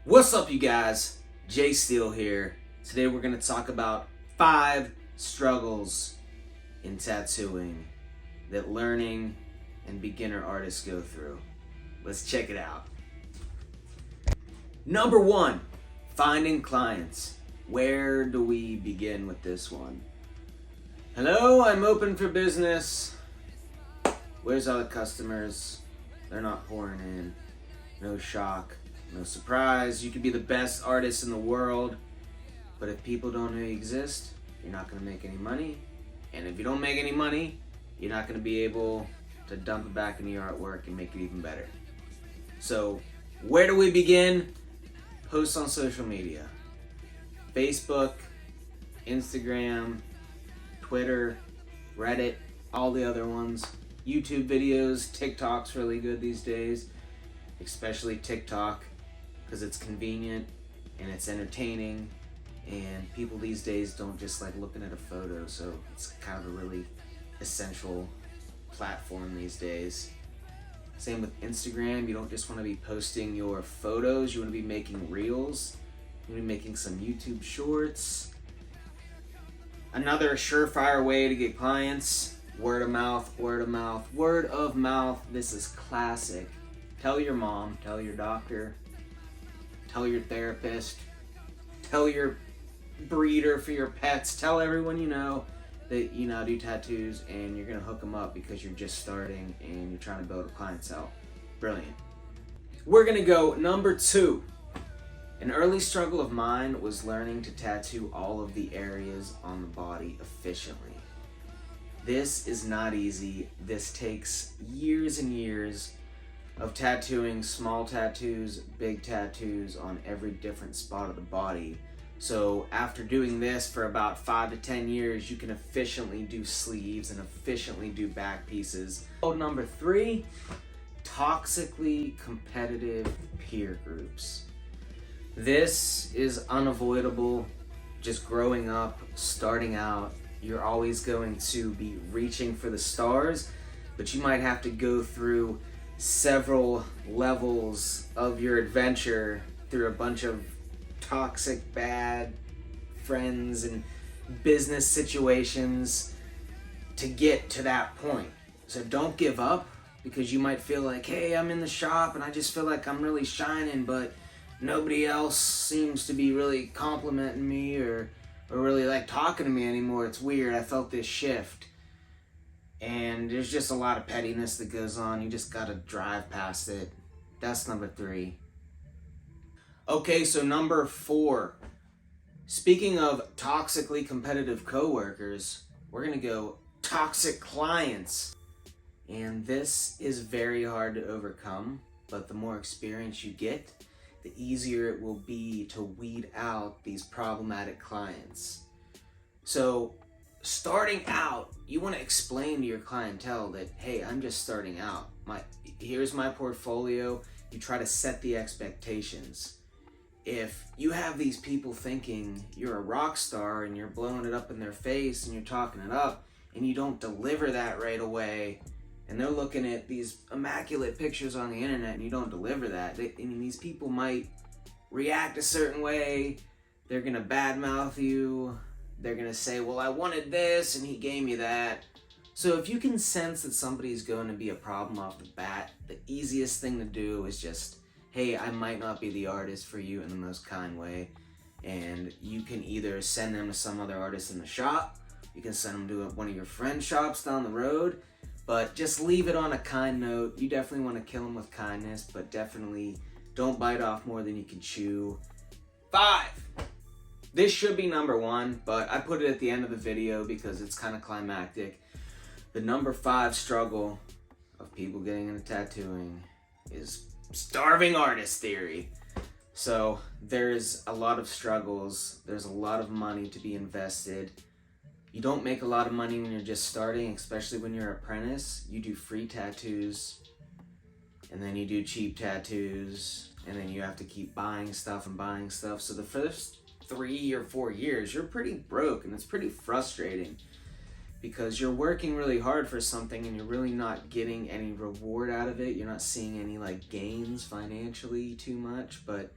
What's up, you guys? Jay Steele here. Today we're going to talk about 5 struggles in tattooing that learning and beginner artists go through. Let's check it out. Number 1, finding clients. Where do we begin with this one? Hello, I'm open for business. Where's all the customers? They're not pouring in. No shock. No surprise. You could be the best artist in the world, but if people don't know you exist, you're not going to make any money. And if you don't make any money, you're not going to be able to dump it back into your artwork and make it even better. So, where do we begin? Posts on social media. Facebook, Instagram, Twitter, Reddit, all the other ones. YouTube videos, TikTok's really good these days, especially TikTok, because it's convenient and it's entertaining, and people these days don't just like looking at a photo, so it's kind of a really essential platform these days. Same with Instagram. You don't just want to be posting your photos, you want to be making reels, you want to be making some YouTube shorts. Another surefire way to get clients: word of mouth, word of mouth, word of mouth. This is classic. Tell your mom, tell your doctor, tell your therapist, tell your breeder for your pets, tell everyone you know that you now do tattoos, and you're gonna hook them up because you're just starting and you're trying to build a clientele. Brilliant. We're gonna go number 2. An early struggle of mine was learning to tattoo all of the areas on the body efficiently. This is not easy. This takes years and years of tattooing small tattoos, big tattoos on every different spot of the body. So after doing this for about 5 to 10 years, you can efficiently do sleeves and efficiently do back pieces. Number 3, toxically competitive peer groups. This is unavoidable. Just growing up, starting out, you're always going to be reaching for the stars, but you might have to go through several levels of your adventure through a bunch of toxic, bad friends and business situations to get to that point. So don't give up, because you might feel like, hey, I'm in the shop and I just feel like I'm really shining, but nobody else seems to be really complimenting me or really like talking to me anymore. It's weird. I felt this shift. And there's just a lot of pettiness that goes on. You just gotta drive past it. That's number 3. Okay, so number 4. Speaking of toxically competitive coworkers, we're gonna go toxic clients. And this is very hard to overcome, but the more experience you get, the easier it will be to weed out these problematic clients. So, starting out, you want to explain to your clientele that, hey, I'm just starting out. Here's my portfolio. You try to set the expectations. If you have these people thinking you're a rock star and you're blowing it up in their face and you're talking it up, and you don't deliver that right away, and they're looking at these immaculate pictures on the internet and you don't deliver that, these people might react a certain way. They're going to badmouth you. They're going to say, well, I wanted this and he gave me that. So if you can sense that somebody's going to be a problem off the bat, the easiest thing to do is just, hey, I might not be the artist for you in the most kind way. And you can either send them to some other artist in the shop. You can send them to one of your friend's shops down the road. But just leave it on a kind note. You definitely want to kill them with kindness, but definitely don't bite off more than you can chew. 5. This should be number 1, but I put it at the end of the video because it's kind of climactic. The number 5 struggle of people getting into tattooing is starving artist theory. So there's a lot of struggles. There's a lot of money to be invested. You don't make a lot of money when you're just starting, especially when you're an apprentice. You do free tattoos, and then you do cheap tattoos, and then you have to keep buying stuff and buying stuff. So the first 3 or 4 years, you're pretty broke, and it's pretty frustrating because you're working really hard for something and you're really not getting any reward out of it. You're not seeing any like gains financially too much, but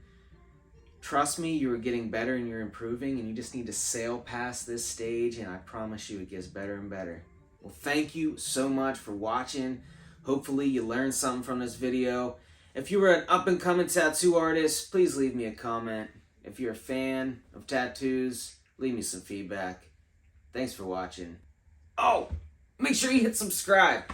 Trust me, you are getting better and you're improving, and you just need to sail past this stage, and I promise you it gets better and better. Well, thank you so much for watching. Hopefully you learned something from this video. If you were an up-and-coming tattoo artist, please leave me a comment. If you're a fan of tattoos, leave me some feedback. Thanks for watching. Oh, make sure you hit subscribe.